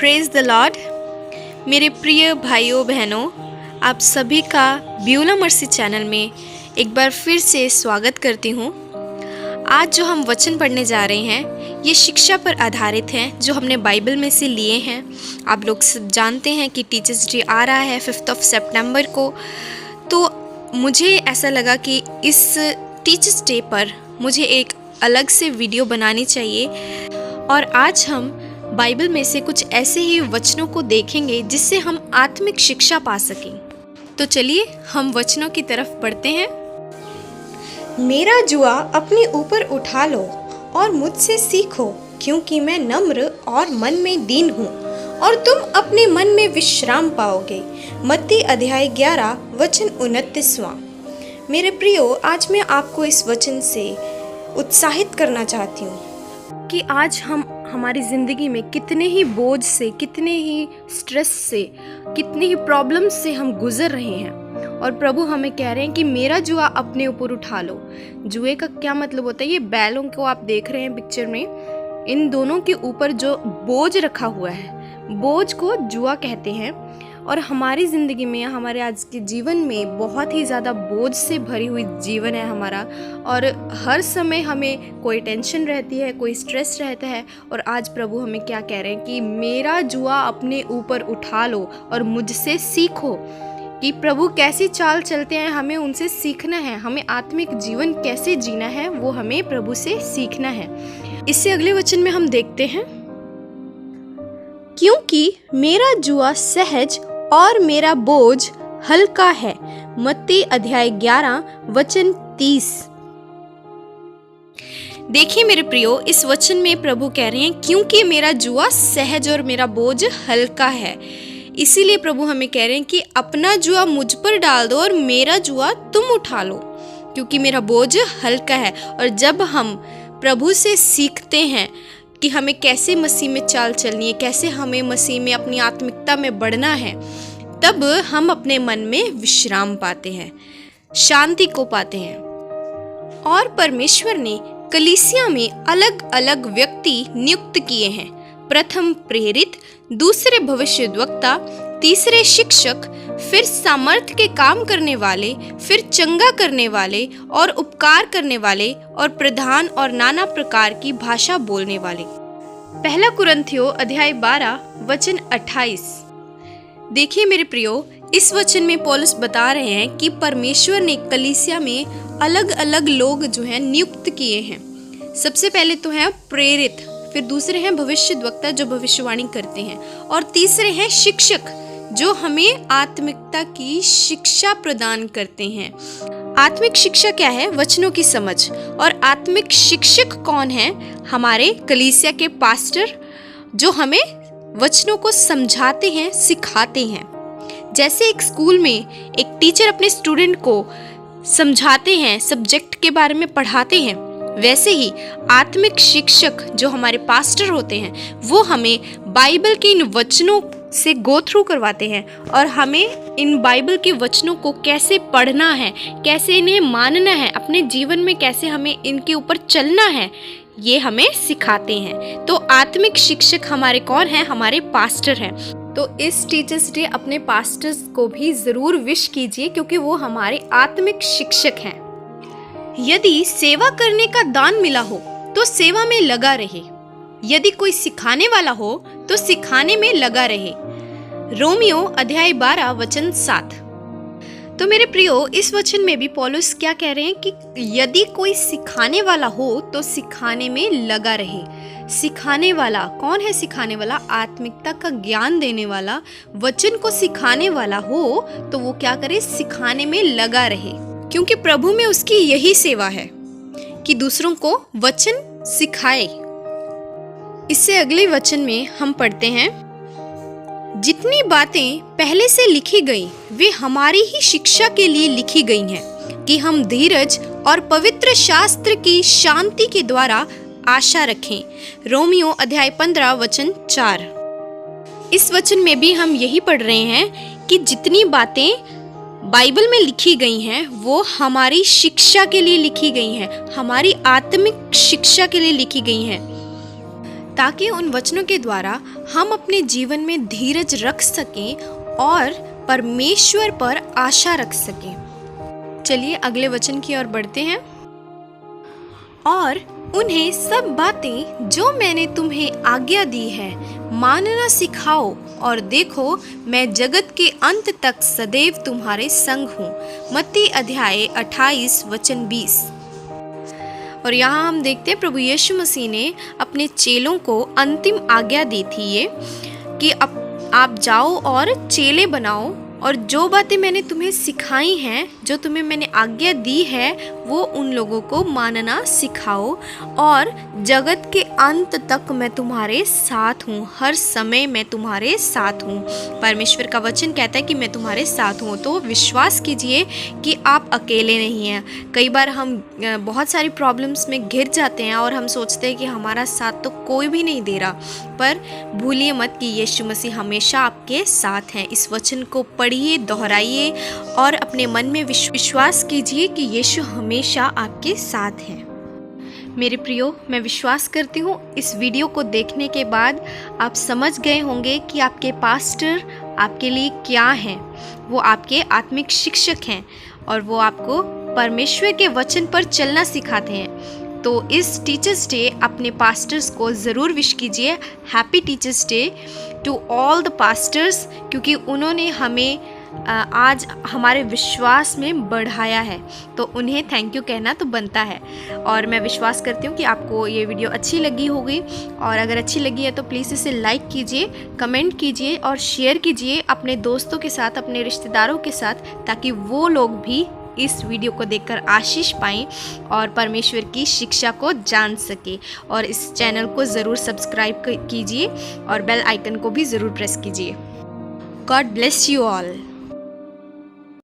Praise the Lord. मेरे प्रिय भाइयों बहनों, आप सभी का ब्यूला मर्सी चैनल में एक बार फिर से स्वागत करती हूँ। आज जो हम वचन पढ़ने जा रहे हैं ये शिक्षा पर आधारित हैं जो हमने बाइबल में से लिए हैं। आप लोग सब जानते हैं कि टीचर्स डे आ रहा है 5 सितंबर को, तो मुझे ऐसा लगा कि इस टीचर्स डे पर मुझे एक अलग से वीडियो बनानी चाहिए और आज हम बाइबल में से कुछ ऐसे ही वचनों को देखेंगे जिससे हम आत्मिक शिक्षा पा सकें। तो चलिए हम वचनों की तरफ बढ़ते हैं। मेरा जुआ अपने ऊपर उठा लो और मुझसे सीखो, क्योंकि मैं नम्र और मन में दीन हूँ, और तुम अपने मन में विश्राम पाओगे। मत्ती अध्याय 11 वचन 29। मेरे प्रियो, आज मैं आपको इस वचन से उत्साहित करना चाहती हूँ कि आज हम हमारी ज़िंदगी में कितने ही बोझ से, कितने ही स्ट्रेस से, कितनी ही प्रॉब्लम्स से हम गुजर रहे हैं और प्रभु हमें कह रहे हैं कि मेरा जुआ अपने ऊपर उठा लो। जुए का क्या मतलब होता है? ये बैलों को आप देख रहे हैं पिक्चर में, इन दोनों के ऊपर जो बोझ रखा हुआ है, बोझ को जुआ कहते हैं। और हमारी ज़िंदगी में, हमारे आज के जीवन में बहुत ही ज़्यादा बोझ से भरी हुई जीवन है हमारा, और हर समय हमें कोई टेंशन रहती है, कोई स्ट्रेस रहता है। और आज प्रभु हमें क्या कह रहे हैं कि मेरा जुआ अपने ऊपर उठा लो और मुझसे सीखो कि प्रभु कैसी चाल चलते हैं, हमें उनसे सीखना है। हमें आत्मिक जीवन कैसे जीना है वो हमें प्रभु से सीखना है। इससे अगले वचन में हम देखते हैं, क्योंकि मेरा जुआ सहज और मेरा बोझ हल्का है। मत्ती अध्याय 11 वचन 30। देखिए मेरे प्रियो, इस वचन में प्रभु कह रहे हैं क्योंकि मेरा जुआ सहज और मेरा बोझ हल्का है। इसीलिए प्रभु हमें कह रहे हैं कि अपना जुआ मुझ पर डाल दो और मेरा जुआ तुम उठा लो, क्योंकि मेरा बोझ हल्का है। और जब हम प्रभु से सीखते हैं कि हमें कैसे मसीह में चाल चलनी है, कैसे हमें मसीह में अपनी आत्मिकता में बढ़ना है, तब हम अपने मन में विश्राम पाते हैं, शांति को पाते हैं। और परमेश्वर ने कलीसिया में अलग अलग व्यक्ति नियुक्त किए हैं। प्रथम प्रेरित, दूसरे भविष्यद्वक्ता, तीसरे शिक्षक, फिर सामर्थ के काम करने वाले, फिर चंगा करने वाले और उपकार करने वाले, और प्रधान और नाना प्रकार की भाषा बोलने वाले। पहला कुरिन्थियों अध्याय 12 वचन 28। देखिए मेरे प्रियो, इस वचन में पौलुस बता रहे हैं कि परमेश्वर ने कलीसिया में अलग अलग लोग जो हैं नियुक्त किए हैं। सबसे पहले तो हैं प्रेरित, फिर दूसरे हैं भविष्यद्वक्ता जो भविष्यवाणी करते हैं, और तीसरे हैं शिक्षक जो हमें आत्मिकता की शिक्षा प्रदान करते हैं। आत्मिक शिक्षा क्या है? वचनों की समझ। और आत्मिक शिक्षक कौन है? हमारे कलीसिया के पास्टर जो हमें वचनों को समझाते हैं, सिखाते हैं। जैसे एक स्कूल में एक टीचर अपने स्टूडेंट को समझाते हैं, सब्जेक्ट के बारे में पढ़ाते हैं, वैसे ही आत्मिक शिक्षक जो हमारे पास्टर होते हैं वो हमें बाइबल के इन वचनों से गो थ्रू करवाते हैं और हमें इन बाइबल के वचनों को कैसे पढ़ना है, कैसे इन्हें मानना है, अपने जीवन में कैसे हमें इनके ऊपर चलना है, ये हमें सिखाते हैं। तो आत्मिक शिक्षक हमारे कौन हैं? हमारे पास्टर हैं। तो इस टीचर्स डे अपने पास्टर्स को भी ज़रूर विश कीजिए, क्योंकि वो हमारे आत्मिक शिक्षक हैं। यदि सेवा करने का दान मिला हो तो सेवा में लगा रहे, यदि कोई सिखाने वाला हो तो सिखाने में लगा रहे। रोमियो अध्याय 12 वचन 7। तो मेरे प्रियो, इस वचन में भी पौलुस क्या कह रहे हैं कि यदि कोई सिखाने वाला हो तो सिखाने में लगा रहे। सिखाने वाला कौन है? सिखाने वाला आत्मिकता का ज्ञान देने वाला, वचन को सिखाने वाला हो तो वो क्या करे? सिखाने में लगा रहे, क्योंकि प्रभु में उसकी यही सेवा है कि दूसरों को वचन सिखाए। इससे अगले वचन में हम पढ़ते हैं, जितनी बातें पहले से लिखी गई वे हमारी ही शिक्षा के लिए लिखी गई हैं, कि हम धीरज और पवित्र शास्त्र की शांति के द्वारा आशा रखें। रोमियो अध्याय 15 वचन 4। इस वचन में भी हम यही पढ़ रहे हैं कि जितनी बातें बाइबल में लिखी गई हैं वो हमारी शिक्षा के लिए लिखी गई हैं, हमारी आत्मिक शिक्षा के लिए लिखी गई हैं। ताकि उन वचनों के द्वारा हम अपने जीवन में धीरज रख सकें और परमेश्वर पर आशा रख सकें। चलिए अगले वचन की ओर बढ़ते हैं। और उन्हें सब बातें जो मैंने तुम्हें आज्ञा दी है मानना सिखाओ, और देखो मैं जगत के अंत तक सदैव तुम्हारे संग हूँ। मत्ती अध्याय 28 वचन 20। और यहाँ हम देखते हैं प्रभु यीशु मसीह ने अपने चेलों को अंतिम आज्ञा दी थी ये कि आप जाओ और चेले बनाओ, और जो बातें मैंने तुम्हें सिखाई हैं, जो तुम्हें मैंने आज्ञा दी है, वो उन लोगों को मानना सिखाओ, और जगत के अंत तक मैं तुम्हारे साथ हूँ, हर समय मैं तुम्हारे साथ हूँ। परमेश्वर का वचन कहता है कि मैं तुम्हारे साथ हूँ। तो विश्वास कीजिए कि आप अकेले नहीं हैं। कई बार हम बहुत सारी प्रॉब्लम्स में घिर जाते हैं और हम सोचते हैं कि हमारा साथ तो कोई भी नहीं दे रहा, पर भूलिए मत कि यीशु मसीह हमेशा आपके साथ हैं। इस वचन को पढ़िए, दोहराइए और अपने मन में विश्वास कीजिए कि यीशु हमेशा आपके साथ है। मेरे प्रियो, मैं विश्वास करती हूँ इस वीडियो को देखने के बाद आप समझ गए होंगे कि आपके पास्टर आपके लिए क्या हैं। वो आपके आत्मिक शिक्षक हैं और वो आपको परमेश्वर के वचन पर चलना सिखाते हैं। तो इस टीचर्स डे अपने पास्टर्स को ज़रूर विश कीजिए। Happy teachers day to all the pastors, क्योंकि उन्होंने हमें आज हमारे विश्वास में बढ़ाया है, तो उन्हें थैंक यू कहना तो बनता है। और मैं विश्वास करती हूँ कि आपको ये वीडियो अच्छी लगी होगी, और अगर अच्छी लगी है तो प्लीज़ इसे लाइक कीजिए, कमेंट कीजिए और शेयर कीजिए अपने दोस्तों के साथ, अपने रिश्तेदारों के साथ, ताकि वो लोग भी इस वीडियो को देखकर आशीष पाएं और परमेश्वर की शिक्षा को जान सके। और इस चैनल को ज़रूर सब्सक्राइब कीजिए और बेल आइकन को भी ज़रूर प्रेस कीजिए। God bless you all.